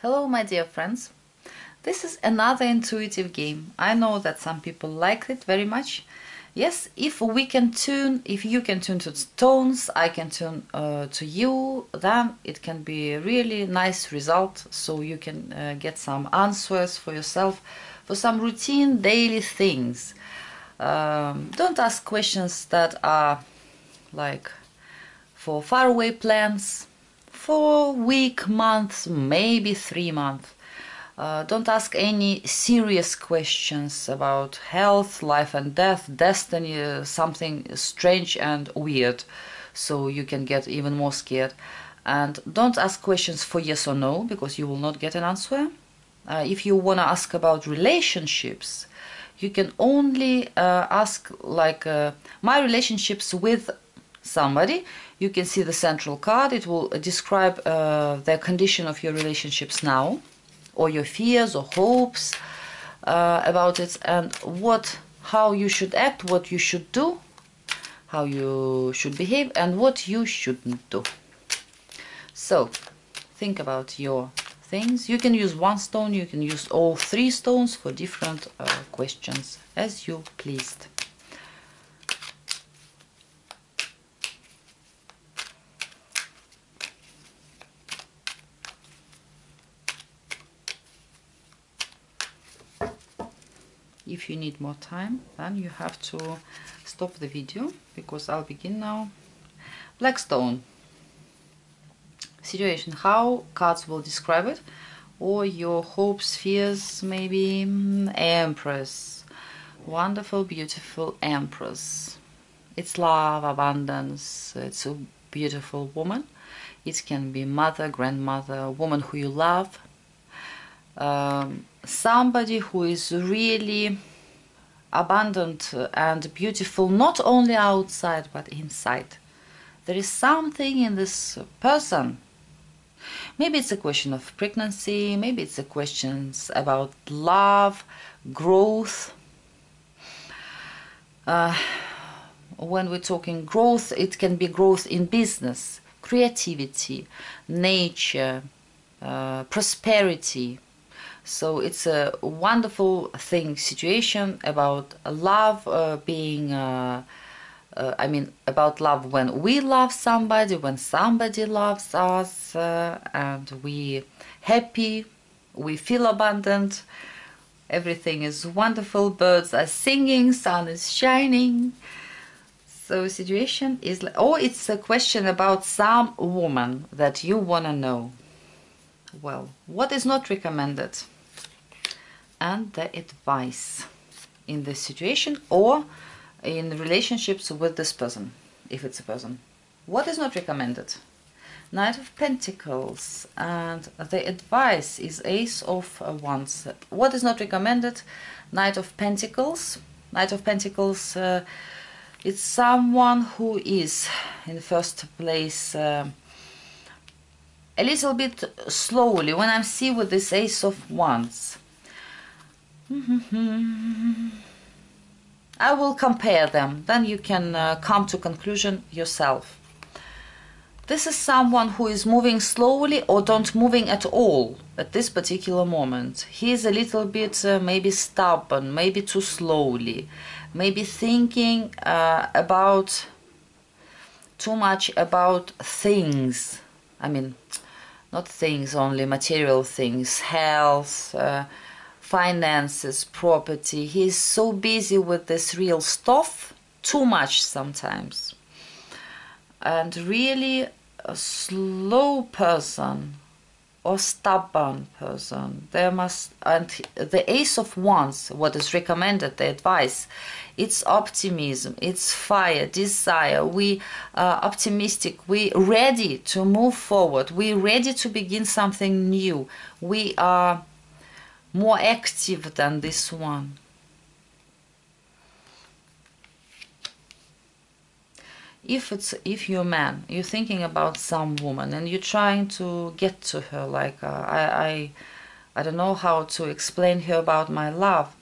Hello, my dear friends. This is another intuitive game. I know that some people like it very much. Yes, if you can tune to the tones, I can tune to you, then it can be a really nice result. So you can get some answers for yourself for some routine daily things. Don't ask questions that are like for faraway plans, for week, months, maybe 3 months. Don't ask any serious questions about health, life and death, destiny, something strange and weird, so you can get even more scared. And don't ask questions for yes or no, because you will not get an answer. If you want to ask about relationships, you can only ask like my relationships with somebody. You can see the central card. It will describe the condition of your relationships now, or your fears or hopes about it, and how you should act, what you should do, how you should behave, and what you shouldn't do. So think about your things. You can use one stone, you can use all 3 stones for different questions, as you pleased. If you need more time, then you have to stop the video, because I'll begin now. Black stone. Situation, how cards will describe it, or your hopes, fears, maybe. Empress. Wonderful, beautiful Empress. It's love, abundance. It's a beautiful woman. It can be mother, grandmother, a woman who you love. Somebody who is really abundant and beautiful, not only outside but inside. There is something in this person. Maybe it's a question of pregnancy, maybe it's a questions about love, growth. When we're talking growth, it can be growth in business, creativity, nature, prosperity. So it's a wonderful situation about love being, about love when we love somebody, when somebody loves us, and we happy, we feel abundant, everything is wonderful, birds are singing, sun is shining. So situation is like, or it's a question about some woman that you want to know. Well, what is not recommended? And the advice in this situation, or in relationships with this person, if it's a person. What is not recommended? Knight of Pentacles, and the advice is Ace of Wands. What is not recommended? Knight of Pentacles. Knight of Pentacles, it's someone who is, in the first place, a little bit slowly. When I see with this Ace of Wands, I will compare them, then you can come to conclusion yourself. This is someone who is moving slowly or don't moving at all at this particular moment. He is a little bit maybe stubborn, maybe too slowly, maybe thinking about too much about things. I mean, not things only, material things, health, finances, property. He's so busy with this real stuff, too much sometimes. And really a slow person or stubborn person, and the Ace of Wands, what is recommended, the advice, it's optimism, it's fire, desire. We are optimistic, we ready to move forward, we ready to begin something new. We are more active than this one. If you're a man, you're thinking about some woman and you're trying to get to her, like I don't know how to explain her about my love.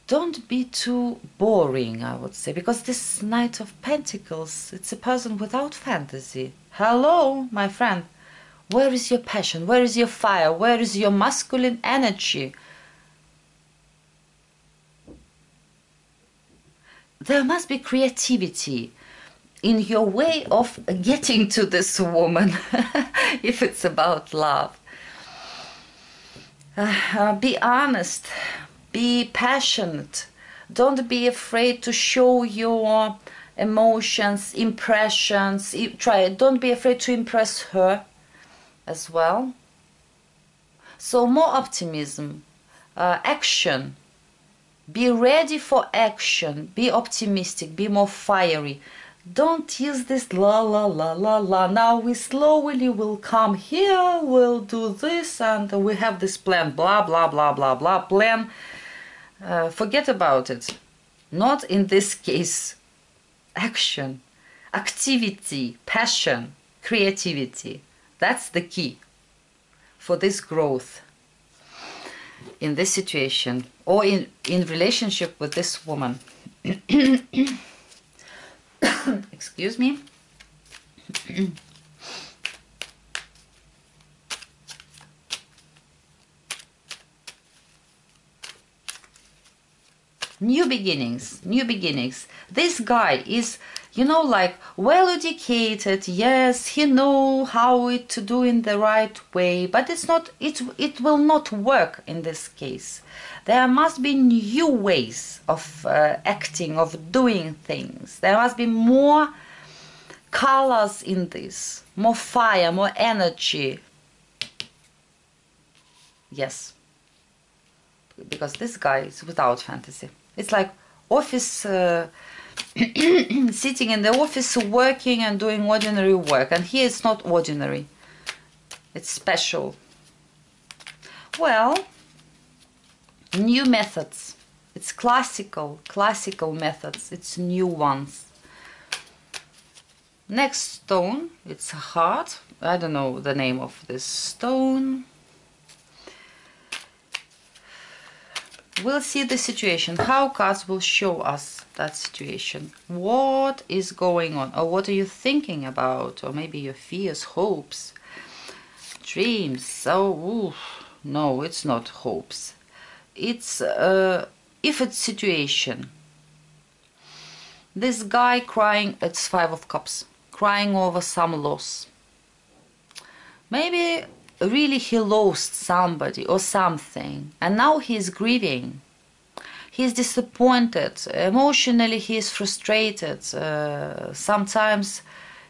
Don't be too boring, I would say, because this Knight of Pentacles, it's a person without fantasy. Hello, my friend. Where is your passion? Where is your fire? Where is your masculine energy? There must be creativity in your way of getting to this woman, if it's about love. Be honest, be passionate. Don't be afraid to show your emotions, impressions. Try it. Don't be afraid to impress her as well. So more optimism, action. Be ready for action. Be optimistic. Be more fiery. Don't use this la la la la la. Now we slowly will come here, we'll do this, and we have this plan, blah blah blah blah blah plan. Forget about it. Not in this case. Action, activity, passion, creativity. That's the key for this growth in this situation or in relationship with this woman. Excuse me. New beginnings, new beginnings. This guy is, you know, like well educated. Yes, he know how to do in the right way, but it's not, it will not work in this case. There must be new ways of acting, of doing things. There must be more colors in this, more fire, more energy. Yes, because this guy is without fantasy. It's like office, sitting in the office, working and doing ordinary work. And here it's not ordinary. It's special. Well, new methods. It's classical methods. It's new ones. Next stone, it's a heart. I don't know the name of this stone. We'll see the situation, how cards will show us that situation. What is going on, or what are you thinking about, or maybe your fears, hopes, dreams. So, no, it's not hopes. It's, if it's situation. This guy crying, it's Five of Cups, crying over some loss. Maybe really he lost somebody or something, and now he's grieving. He's disappointed. Emotionally he is frustrated. Sometimes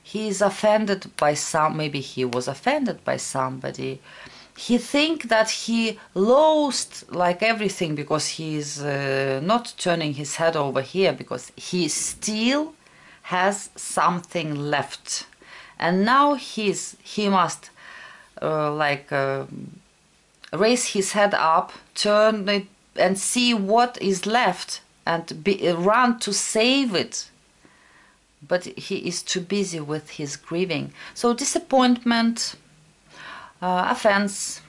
he is offended by maybe he was offended by somebody. He think that he lost like everything because he's not turning his head over here, because he still has something left, and now he must raise his head up, turn it and see what is left, and run to save it. But he is too busy with his grieving. So disappointment, offense,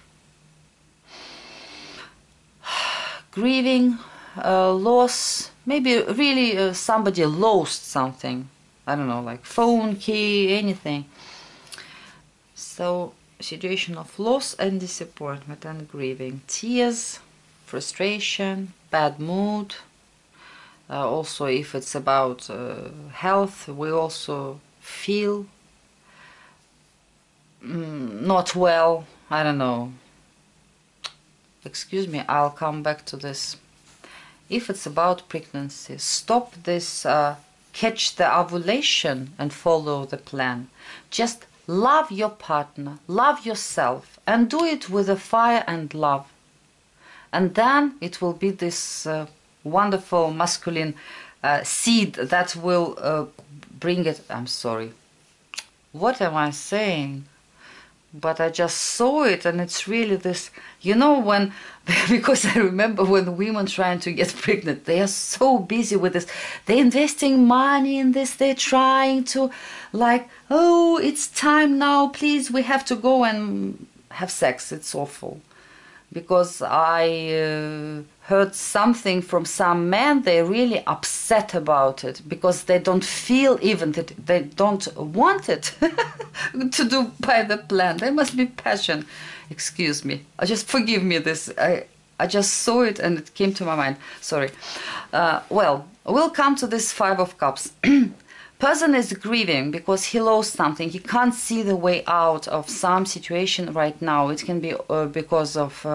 grieving, loss. Maybe really somebody lost something. I don't know, like phone, key, anything. So situation of loss and disappointment and grieving, tears, frustration, bad mood. Also, if it's about health, we also feel not well. I don't know. Excuse me, I'll come back to this. If it's about pregnancy, stop this, catch the ovulation and follow the plan. Just love your partner, love yourself, and do it with a fire and love. And then it will be this wonderful masculine seed that will bring it. I'm sorry. What am I saying? But I just saw it, and it's really this, you know, when, because I remember when women trying to get pregnant, they are so busy with this. They're investing money in this. They're trying to, like, oh, it's time now, please, we have to go and have sex. It's awful. because I heard something from some men. They're really upset about it because they don't feel even that they don't want it to do by the plan. There must be passion. Excuse me. Just forgive me this. I just saw it and it came to my mind. Sorry. Well, we'll come to this Five of Cups. Person is grieving because he lost something. He can't see the way out of some situation right now. It can be because of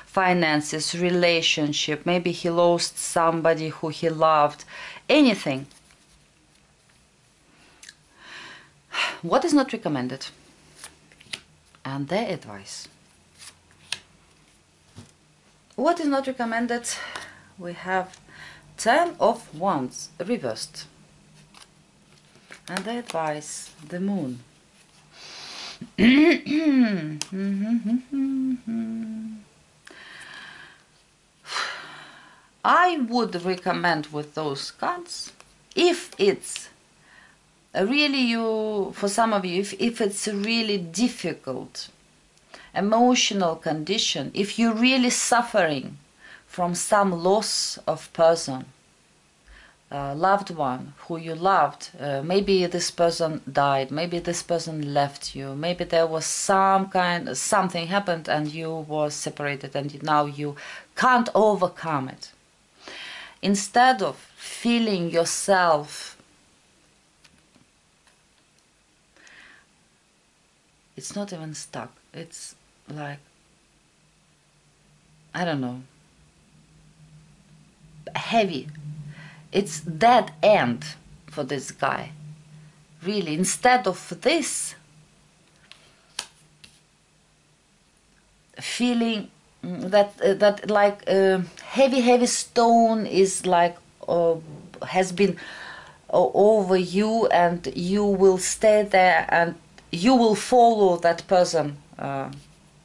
finances, relationship. Maybe he lost somebody who he loved. Anything. What is not recommended? And their advice. What is not recommended? We have 10 of Wands reversed. And the advice, the moon. I would recommend with those cards, if it's really for some of you, if it's a really difficult emotional condition, if you're really suffering from some loss of person, loved one who you loved, maybe this person died, maybe this person left you, maybe there was something happened and you were separated and now you can't overcome it. Instead of feeling yourself, it's not even stuck, it's like, I don't know, heavy. It's dead end for this guy. Really, instead of this, feeling that like heavy stone is like has been over you, and you will stay there and you will follow that person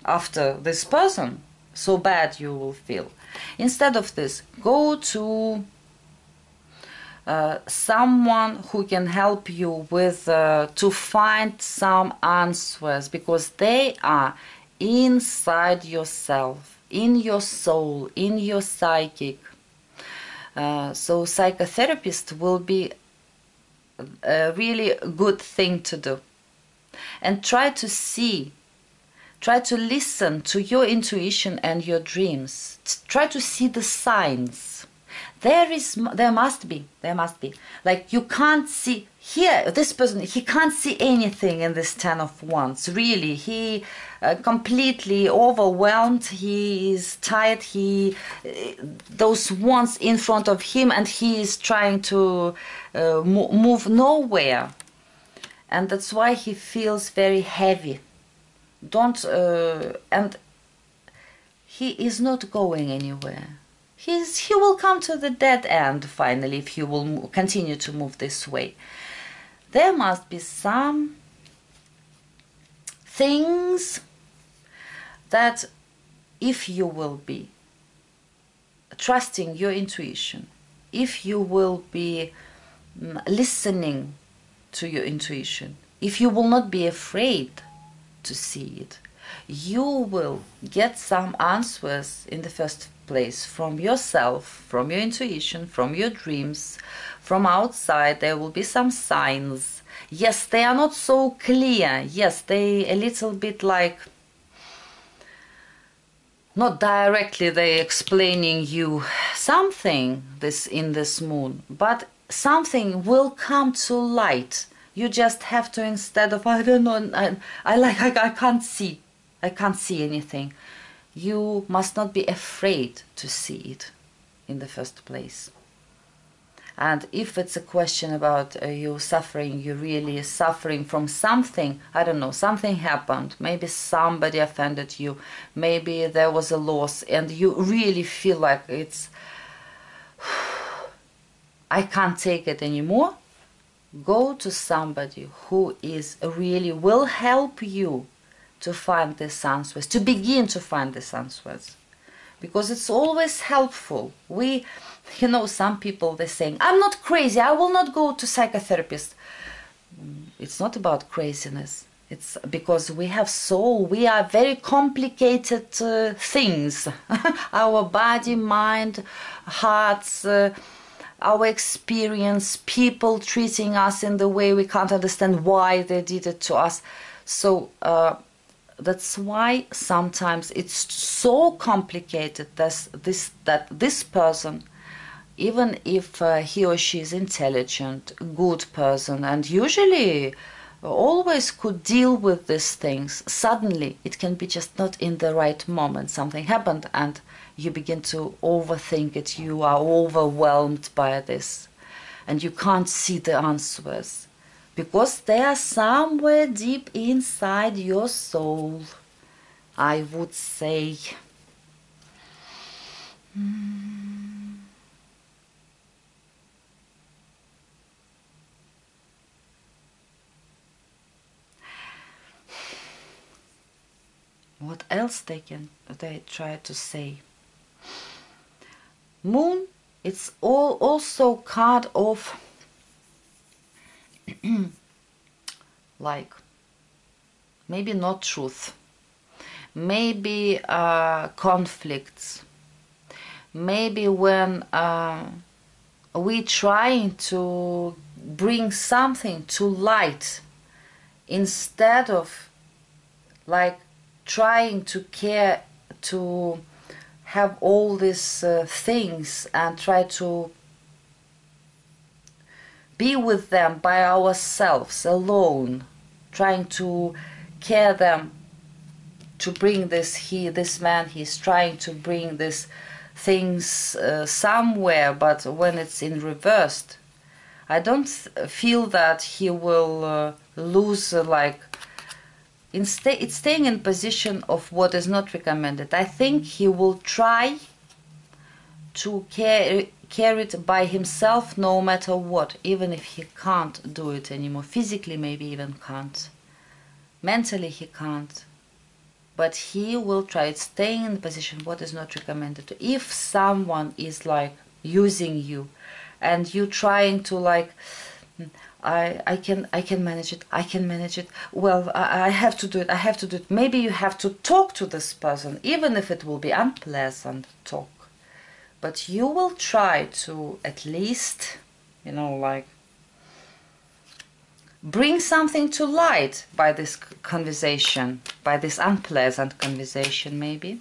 after this person. So bad you will feel. Instead of this, go to someone who can help you with to find some answers, because they are inside yourself, in your soul, in your psychic. So psychotherapist will be a really good thing to do. And try to listen to your intuition and your dreams. Try to see the signs. There must be. Like, you can't see here, this person, he can't see anything in this 10 of Wands. Really, he completely overwhelmed. He is tired. Those wands in front of him, and he is trying to move nowhere. And that's why he feels very heavy. And he is not going anywhere. He will come to the dead end finally if he will continue to move this way. There must be some things that, if you will be trusting your intuition, if you will be listening to your intuition, if you will not be afraid to see it, you will get some answers in the first place from yourself, from your intuition, from your dreams, from outside. There will be some signs. Yes, they are not so clear. Yes, they a little bit like, not directly they explaining you something in this moon, but something will come to light. You just have to, instead of, I don't know, I can't see anything. You must not be afraid to see it in the first place. And if it's a question about you suffering, you're really suffering from something, I don't know, something happened, maybe somebody offended you, maybe there was a loss, and you really feel like it's, I can't take it anymore, go to somebody who is really will help you to find these answers, to begin to find these answers, because it's always helpful. Some people, they're saying, I'm not crazy, I will not go to psychotherapist. It's not about craziness. It's because we have soul. We are very complicated things. Our body, mind, hearts, our experience, people treating us in the way we can't understand why they did it to us. So that's why sometimes it's so complicated that this person, even if he or she is intelligent, good person, and usually always could deal with these things, suddenly it can be just not in the right moment. Something happened and you begin to overthink it. You are overwhelmed by this and you can't see the answers because they are somewhere deep inside your soul, I would say. What else they try to say? Moon, it's also card of like maybe not truth, maybe conflicts, maybe when we trying to bring something to light instead of like trying to care to have all these things and try to be with them by ourselves alone, trying to care them to bring this man he's trying to bring these things somewhere, but when it's in reversed, I don't feel that he will lose like it's staying in position of what is not recommended. I think he will try to carry it by himself no matter what, even if he can't do it anymore. Physically maybe even can't. Mentally he can't. But he will try it, staying in the position what is not recommended. If someone is like using you and you trying to like I can manage it, I can manage it, well, I have to do it, maybe you have to talk to this person, even if it will be unpleasant talk, but you will try to at least, you know, like bring something to light by this conversation, by this unpleasant conversation. Maybe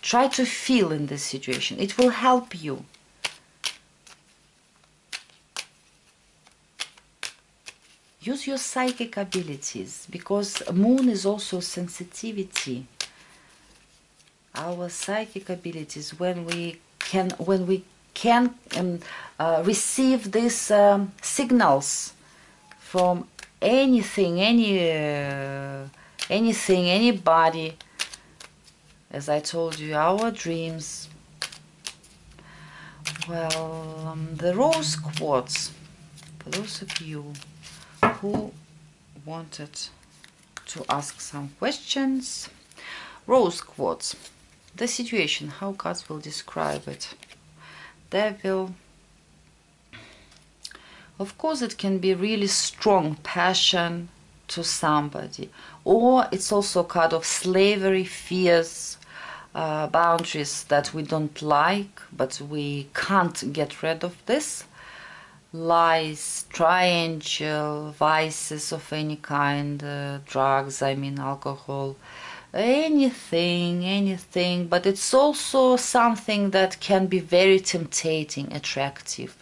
try to feel in this situation, it will help you. Use your psychic abilities, because moon is also sensitivity. Our psychic abilities, when we can receive these signals from anything, anybody. As I told you, our dreams. Well, the rose quartz, for those of you who wanted to ask some questions. Rose quartz, the situation, how cards will describe it. Devil. Of course it can be really strong passion to somebody, or it's also a card of slavery, fears, boundaries that we don't like, but we can't get rid of this. Lies, triangle, vices of any kind, drugs, I mean alcohol, anything, but it's also something that can be very tempting, attractive,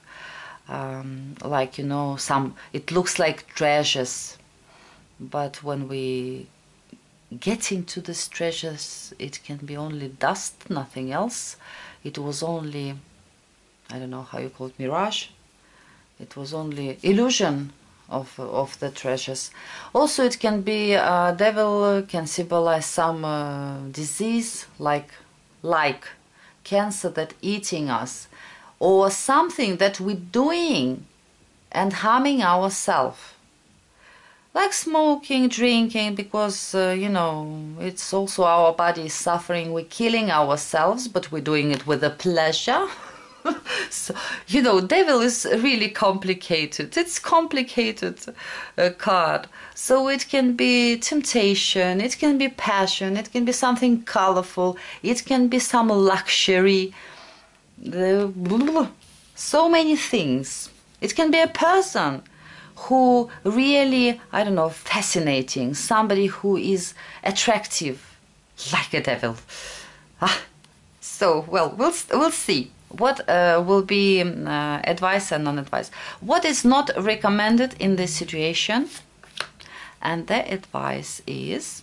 like, you know, it looks like treasures, but when we get into these treasures, it can be only dust, nothing else. It was only, I don't know how you call it, mirage. It was only illusion of the treasures. Also, it can be devil can symbolize some disease, like cancer that eating us, or something that we're doing and harming ourselves, like smoking, drinking, because you know, it's also our body is suffering. We're killing ourselves, but we're doing it with a pleasure. So, you know, devil is really complicated. It's complicated card. So it can be temptation, it can be passion, it can be something colorful, it can be some luxury. So many things. It can be a person who really, I don't know, fascinating, somebody who is attractive, like a devil. So, well, we'll see what will be advice and non-advice. What is not recommended in this situation? And the advice is,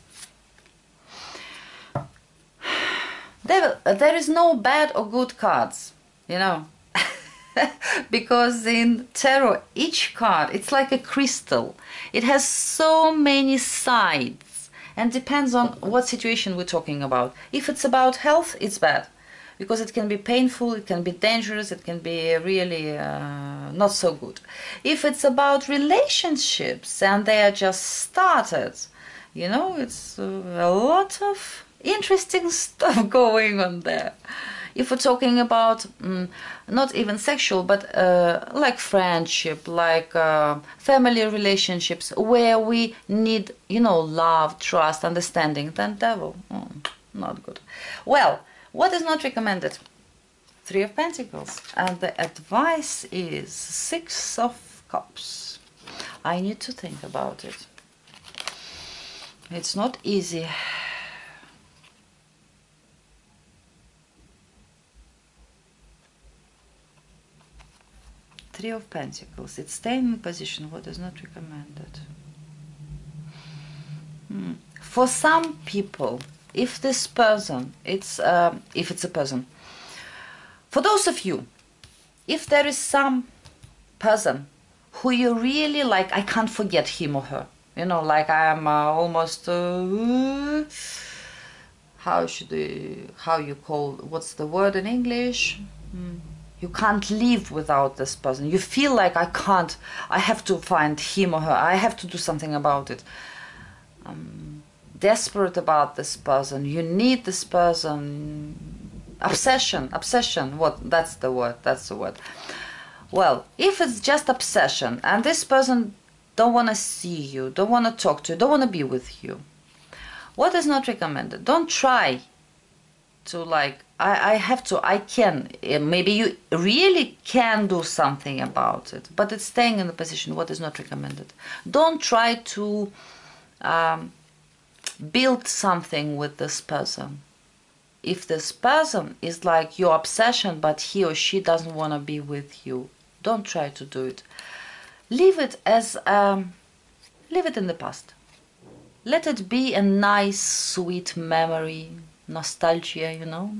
there is no bad or good cards, you know. Because in tarot, each card, it's like a crystal. It has so many sides and depends on what situation we're talking about. If it's about health, it's bad. Because it can be painful, it can be dangerous, it can be really not so good. If it's about relationships and they are just started, you know, it's a lot of interesting stuff going on there. If we're talking about not even sexual, but like friendship, like family relationships, where we need, you know, love, trust, understanding, then devil, not good. Well, what is not recommended? Three of Pentacles. And the advice is Six of Cups. I need to think about it. It's not easy. Three of Pentacles. It's staying in position. What is not recommended? For some people, if this person, if it's a person, for those of you, if there is some person who you really like, I can't forget him or her, you know, like I am almost, how you call, what's the word in English? You can't live without this person. You feel like I have to find him or her, I have to do something about it. Desperate about this person, you need this person. Obsession, that's the word. Well, if it's just obsession and this person don't want to see you, don't want to talk to you, don't want to be with you, what is not recommended? Don't try to like, I can, maybe you really can do something about it, but it's staying in the position. What is not recommended? Don't try to build something with this person. If this person is like your obsession, but he or she doesn't want to be with you, don't try to do it. Leave it as, leave it in the past. Let it be a nice, sweet memory, nostalgia, you know.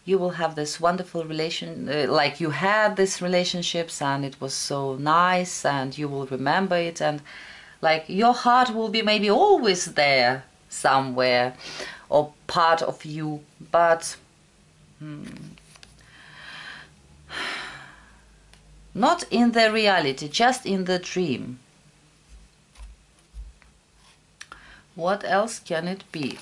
You will have this wonderful relation, like you had these relationships and it was so nice and you will remember it, and like your heart will be maybe always there somewhere or part of you, but not in the reality, just in the dream. What else can it be?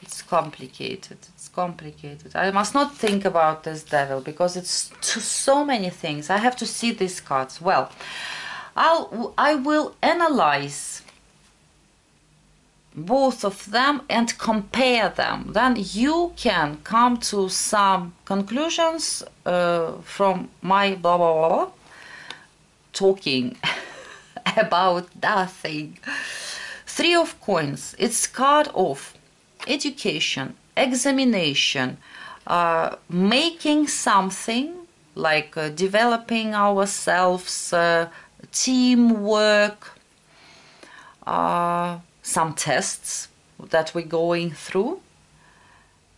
It's complicated. It's complicated. I must not think about this devil because it's so many things. I have to see these cards. Well, I will analyze both of them and compare them. Then you can come to some conclusions from my blah blah blah talking about nothing. Three of Coins. It's card of education, examination, making something, like developing ourselves, teamwork, some tests that we're going through.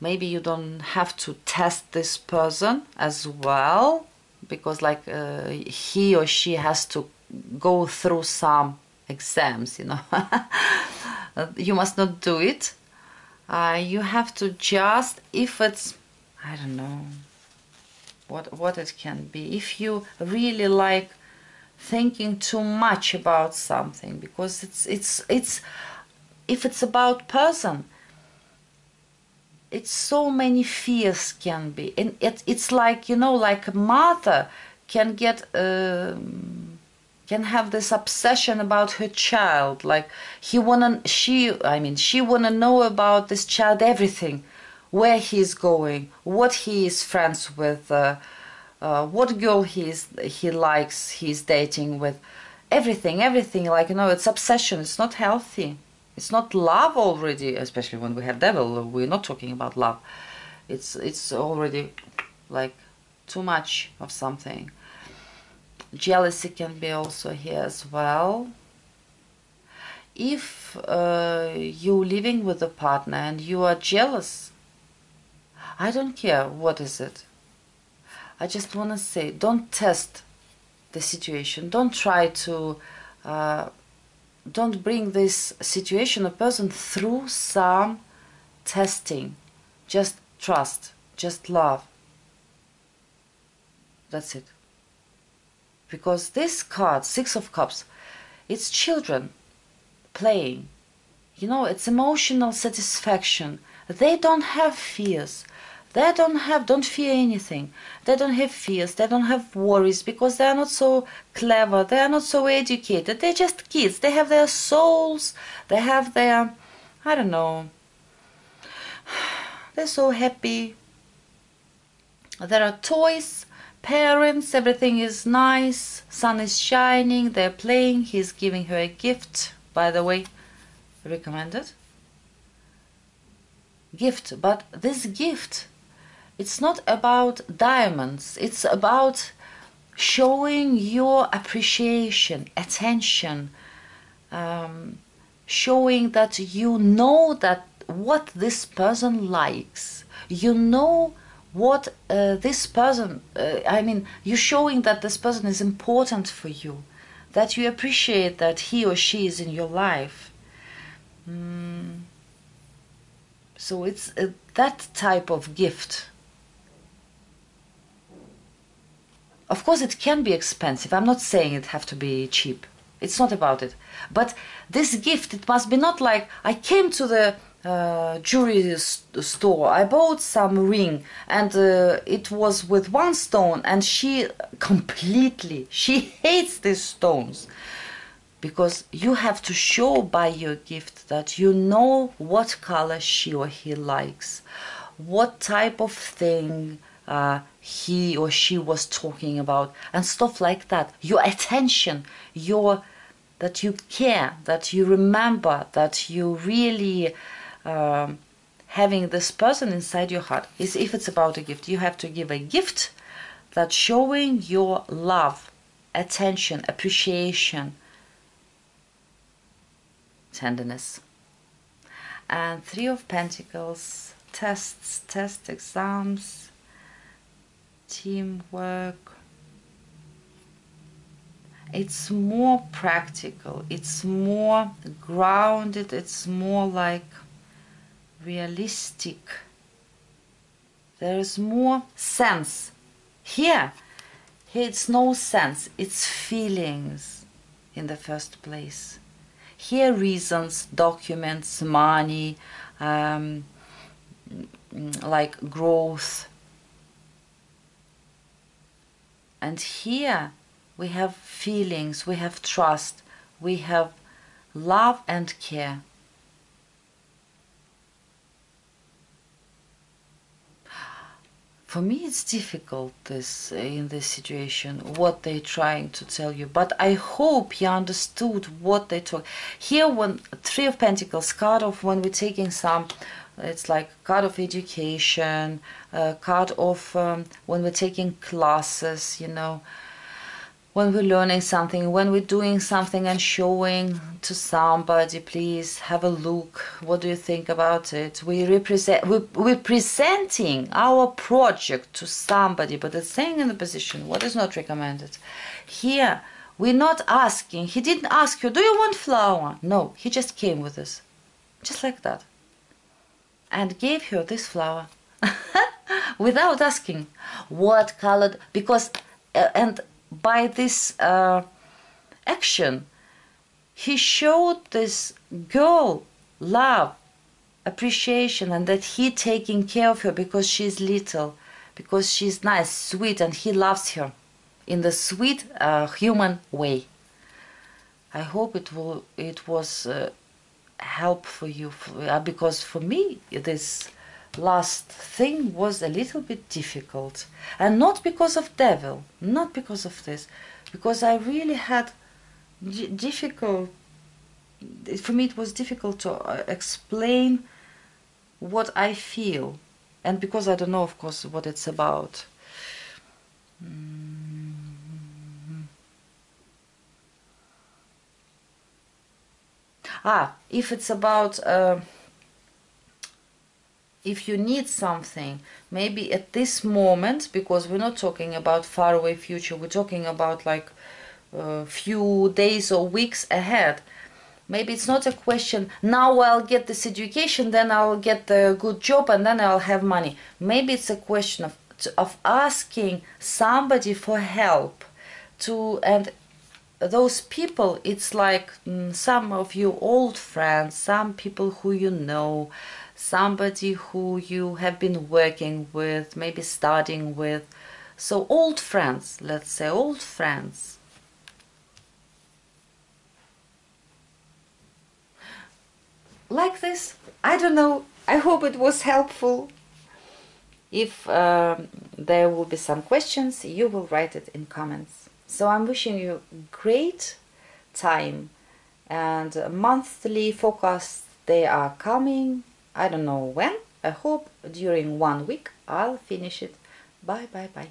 Maybe you don't have to test this person as well, because like he or she has to go through some exams, you know. You must not do it. You have to just, if it's, I don't know what it can be, if you really like thinking too much about something, because it's if it's about person, it's so many fears can be, and it's like, you know, like a mother can get can have this obsession about her child, like she wanna know about this child everything, where he's going, what he is friends with, what girl he likes, he's dating with, everything, like, you know, it's obsession. It's not healthy. It's not love already, especially when we have devil. We're not talking about love. It's already like too much of something. Jealousy can be also here as well. If you're living with a partner and you are jealous, I don't care what is it. I just want to say, don't test the situation. Don't try to, don't bring this situation, a person, through some testing. Just trust, just love. That's it. Because this card, Six of Cups, it's children playing. You know, it's emotional satisfaction. They don't have fears. They don't fear anything. They don't have fears. They don't have worries because they are not so clever. They are not so educated. They're just kids. They have their souls. They have their, I don't know. They're so happy. There are toys, parents, everything is nice. Sun is shining. They're playing. He's giving her a gift, by the way. Recommended. Gift. But this gift, it's not about diamonds. It's about showing your appreciation, attention, showing that you know that what this person likes. You know what this person, you're showing that this person is important for you, that you appreciate that he or she is in your life. So it's that type of gift. Of course, it can be expensive. I'm not saying it have to be cheap. It's not about it. But this gift, it must be not like I came to the jewelry store, I bought some ring, and it was with one stone, and she hates these stones. Because you have to show by your gift that you know what color she or he likes, what type of thing he or she was talking about, and stuff like that. Your attention, that you care, that you remember, that you really having this person inside your heart. Is if it's about a gift, you have to give a gift that's showing your love, attention, appreciation, tenderness. And Three of Pentacles, tests, exams, teamwork. It's more practical, it's more grounded, it's more like realistic. There is more sense. Here it's no sense, it's feelings in the first place. Here reasons, documents, money, like growth. And here we have feelings, we have trust, we have love and care. For me it's difficult in this situation, what they're trying to tell you, but I hope you understood what they took. Here, when Three of Pentacles, card of when we're taking some, it's like card of education, card of when we're taking classes, you know, when we're learning something, when we're doing something and showing to somebody, please have a look. What do you think about it? We're presenting our project to somebody, but it's saying in the position what is not recommended. Here, we're not asking. He didn't ask you, do you want flower? No, he just came with this, just like that, and gave her this flower without asking what colored, because and by this action he showed this girl love, appreciation, and that he taking care of her because she's little, because she's nice, sweet, and he loves her in the sweet human way. I hope it was help for you, because for me this last thing was a little bit difficult, and not because of devil, not because of this, because I really had difficult, for me it was difficult to explain what I feel, and because I don't know, of course, what it's about. If it's about if you need something, maybe at this moment, because we're not talking about faraway future, we're talking about like a few days or weeks ahead. Maybe it's not a question, now I'll get this education, then I'll get a good job, and then I'll have money. Maybe it's a question of asking somebody for help to, and those people, it's like some of you old friends, some people who you know, somebody who you have been working with, maybe studying with. So old friends, let's say old friends. Like this, I don't know, I hope it was helpful. If there will be some questions, you will write it in comments. So I'm wishing you great time, and monthly forecasts, they are coming. I don't know when. I hope during 1 week I'll finish it. Bye bye bye.